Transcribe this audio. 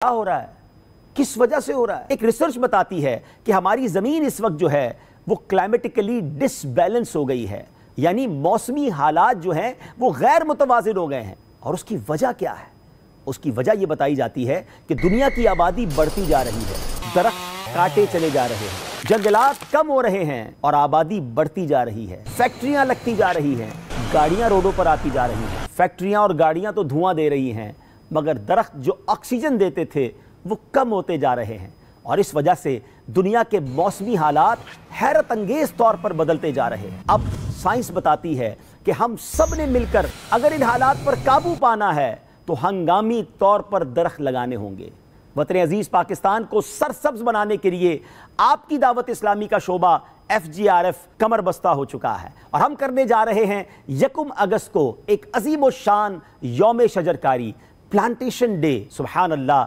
क्या हो रहा है, किस वजह से हो रहा है। एक रिसर्च बताती है कि हमारी ज़मीन इस वक्त जो है वो क्लाइमेटिकली डिसबैलेंस हो गई है, यानी मौसमी हालात जो हैं वो गैर मुतवाज़िन हो गए हैं। और उसकी वजह क्या है? उसकी वजह ये बताई जाती है कि दुनिया की आबादी बढ़ती जा रही है, दरख्त काटे चले जा रहे हैं, जंगलात कम हो रहे हैं और आबादी बढ़ती जा रही है, फैक्ट्रियां लगती जा रही हैं, गाड़ियां रोडों पर आती जा रही हैं। फैक्ट्रियां और गाड़ियां तो धुआं दे रही हैं, मगर दरख्त जो ऑक्सीजन देते थे वो कम होते जा रहे हैं। और इस वजह से दुनिया के मौसमी हालात हैरत अंगेज तौर पर बदलते जा रहे हैं। अब साइंस बताती है कि हम सब ने मिलकर अगर इन हालात पर काबू पाना है तो हंगामी तौर पर दरख्त लगाने होंगे। वतन अजीज पाकिस्तान को सरसब्ज बनाने के लिए आपकी दावत इस्लामी का शोबा FGRF कमर बस्ता हो चुका है और हम करने जा रहे हैं 1 अगस्त को एक अजीम शान यौम शजरकारी प्लांटेशन डे। सुभान अल्लाह।